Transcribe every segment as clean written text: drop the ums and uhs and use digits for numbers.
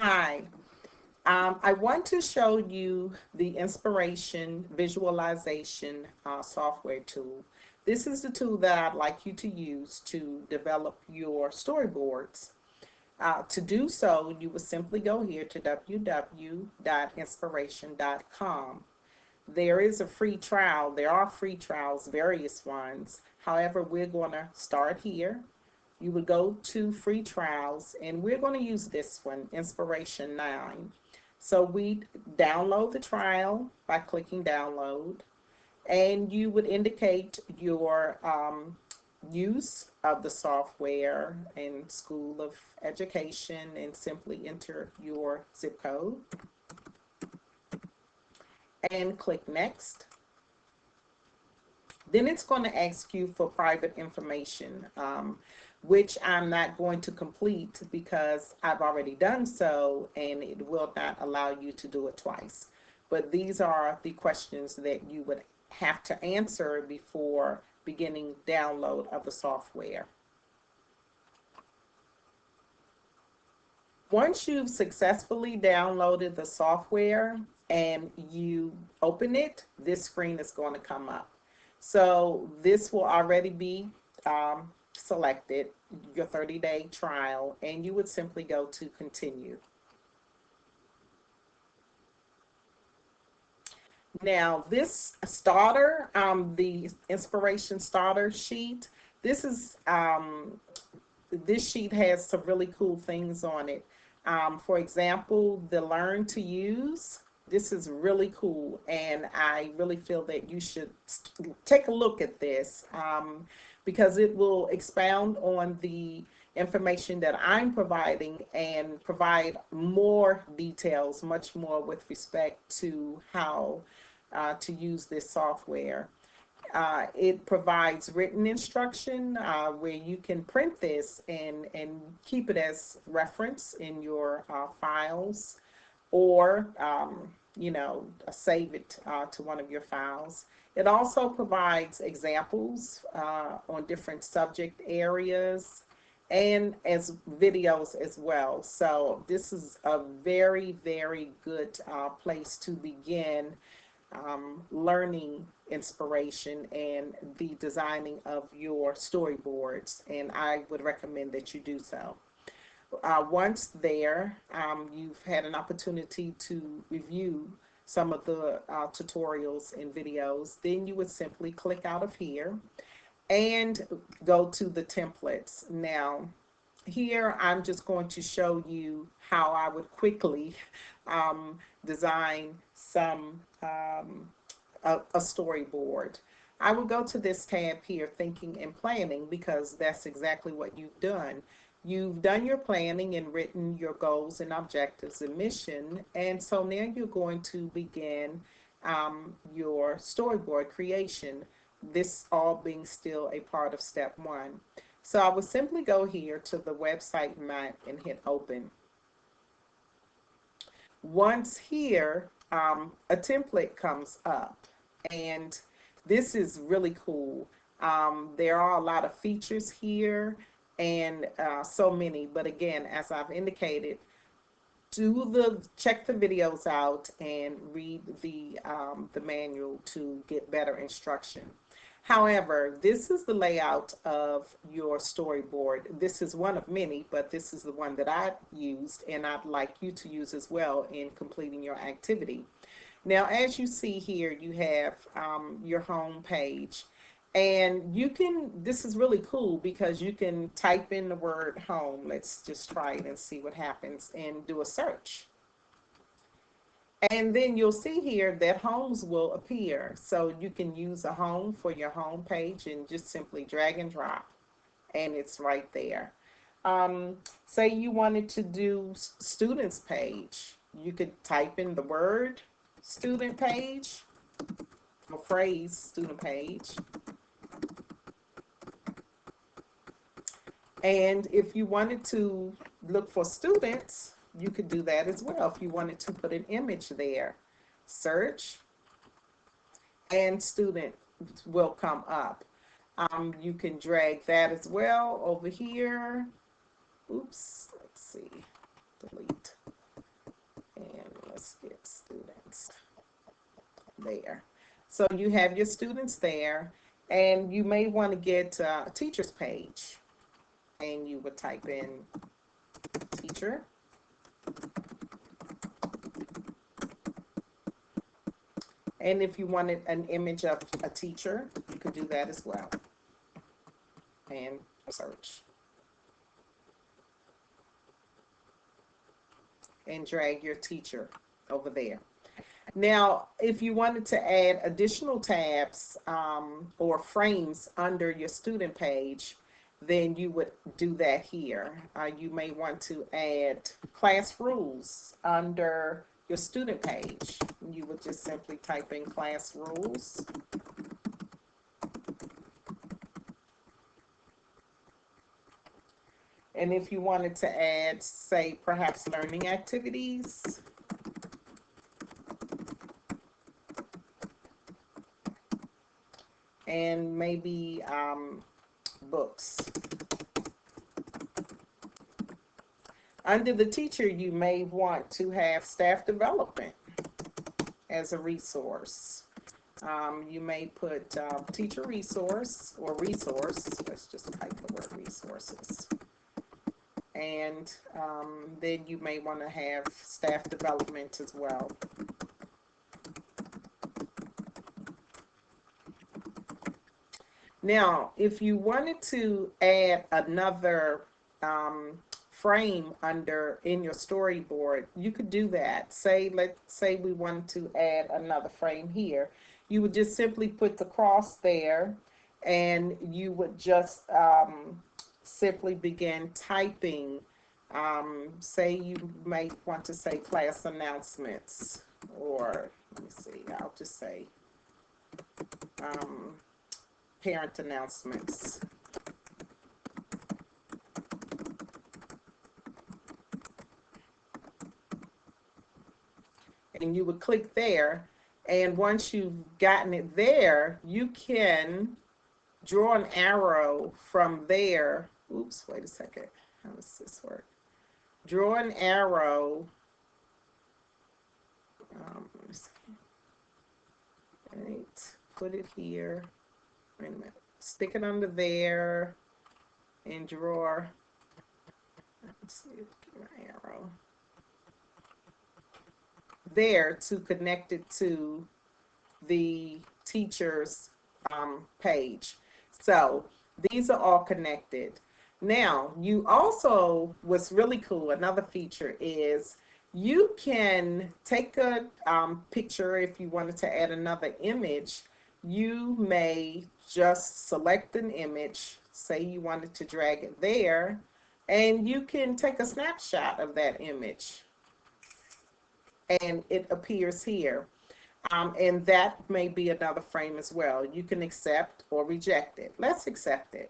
Hi. I want to show you the inspiration visualization software tool. This is the tool that I'd like you to use to develop your storyboards. To do so, you would simply go here to www.inspiration.com. There is a free trial. There are free trials, various ones. However, we're going to start here. You would go to free trials, and we're going to use this one, Inspiration 9. So we download the trial by clicking download, and you would indicate your use of the software in School of Education and simply enter your zip code and click next. Then it's going to ask you for private information, which I'm not going to complete because I've already done so and it will not allow you to do it twice. But these are the questions that you would have to answer before beginning download of the software. Once you've successfully downloaded the software and you open it, this screen is going to come up. So this will already be selected, your 30-day trial, and you would simply go to continue. Now this starter, the inspiration starter sheet, this is this sheet has some really cool things on it. For example, the learn to use. This is really cool, and I really feel that you should take a look at this because it will expound on the information that I'm providing and provide more details, much more with respect to how to use this software. It provides written instruction where you can print this and keep it as reference in your files, or save it to one of your files. It also provides examples on different subject areas and as videos as well. So this is a very, very good place to begin learning inspiration and the designing of your storyboards, and I would recommend that you do so. Once there, you've had an opportunity to review some of the tutorials and videos, then you would simply click out of here and go to the templates. Now, here I'm just going to show you how I would quickly design a storyboard. I would go to this tab here, Thinking and Planning, because that's exactly what you've done. You've done your planning and written your goals and objectives and mission, and so now you're going to begin your storyboard creation, this all being still a part of step one. So I would simply go here to the website map and hit open. Once here, a template comes up, and this is really cool. There are a lot of features here, and so many, but again, as I've indicated, check the videos out and read the manual to get better instruction. However, this is the layout of your storyboard. This is one of many, but this is the one that I used, and I'd like you to use as well in completing your activity. Now, as you see here, you have your home page, and you can, this is really cool because you can type in the word home. Let's just try it and see what happens and do a search. And then you'll see here that homes will appear. So you can use a home for your home page and just simply drag and drop, and it's right there. Say you wanted to do students page. You could type in the word student page, or phrase student page. And if you wanted to look for students, you could do that as well. If you wanted to put an image there, search, and student will come up. You can drag that as well over here. Oops, let's see, delete. there. So you have your students there, and you may want to get a teacher's page, and you would type in teacher. And if you wanted an image of a teacher, you could do that as well. And search. And drag your teacher over there. Now, if you wanted to add additional tabs or frames under your student page, then you would do that here. You may want to add class rules under your student page. You would just simply type in class rules. And if you wanted to add, say, perhaps learning activities, and maybe books. Under the teacher, you may want to have staff development as a resource. You may put teacher resource or resource. Let's just type the word resources. And then you may want to have staff development as well. Now, if you wanted to add another frame in your storyboard, you could do that. Let's say we wanted to add another frame here. You would just simply put the cross there, and you would just simply begin typing. Say you may want to say class announcements, or let me see, I'll just say parent announcements. And you would click there, and once you've gotten it there, you can draw an arrow from there. Oops, wait a second. How does this work? Draw an arrow. Right, put it here. Wait a minute. Stick it under there and draw. Let's see, get an arrow there to connect it to the teacher's page. So these are all connected. Now, you also, what's really cool, another feature is you can take a picture. If you wanted to add another image, you may just select an image, say you wanted to drag it there, and you can take a snapshot of that image, and it appears here. And that may be another frame as well. You can accept or reject it. Let's accept it.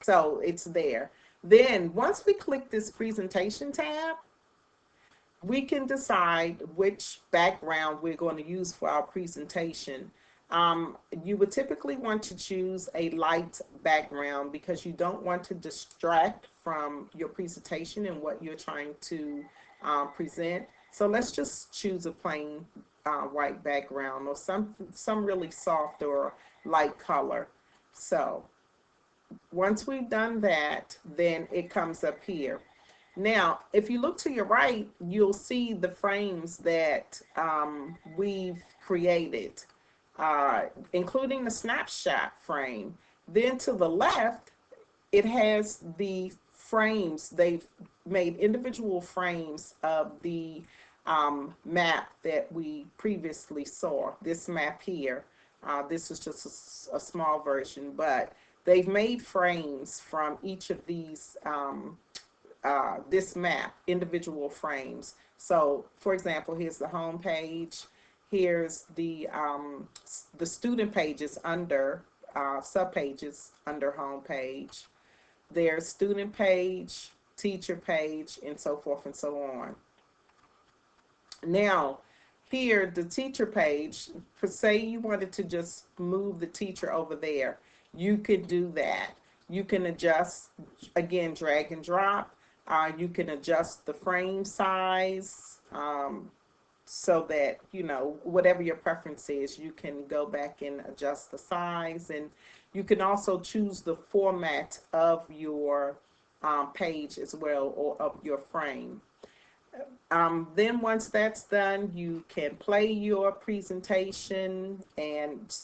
So it's there. Then once we click this presentation tab, we can decide which background we're going to use for our presentation. You would typically want to choose a light background because you don't want to distract from your presentation and what you're trying to present. So let's just choose a plain white background or some really soft or light color. So once we've done that, then it comes up here. Now, if you look to your right, you'll see the frames that we've created, including the snapshot frame. Then to the left, it has the frames. They've made individual frames of the map that we previously saw. This map here, this is just a small version, but they've made frames from each of these, this map, individual frames. So, for example, here's the home page. Here's the student pages under, subpages under home page. There's student page, teacher page, and so forth and so on. Now, here, the teacher page, say you wanted to just move the teacher over there, you could do that. You can adjust, again, drag and drop. You can adjust the frame size so that, you know, whatever your preference is, you can go back and adjust the size. And you can also choose the format of your page as well, or of your frame. Then once that's done, you can play your presentation, and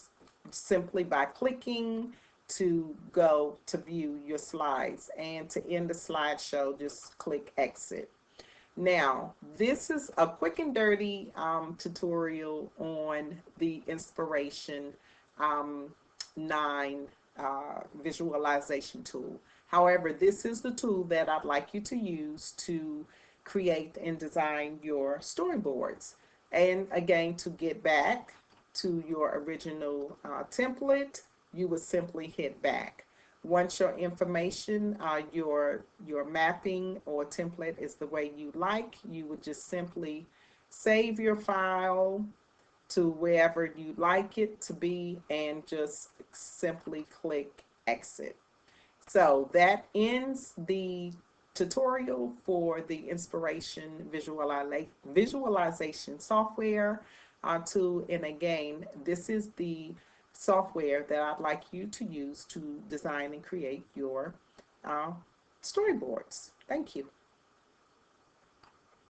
simply by clicking to go to view your slides, and to end the slideshow, just click exit. Now, this is a quick and dirty tutorial on the Inspiration um, 9 visualization tool. However, this is the tool that I'd like you to use to create and design your storyboards. And again, to get back to your original template, you would simply hit back. Once your information, your mapping or template is the way you like, you would just simply save your file to wherever you'd like it to be, and just simply click exit. So that ends the tutorial for the Inspiration visualization software tool. And again, this is the software that I'd like you to use to design and create your uh, storyboards. Thank you.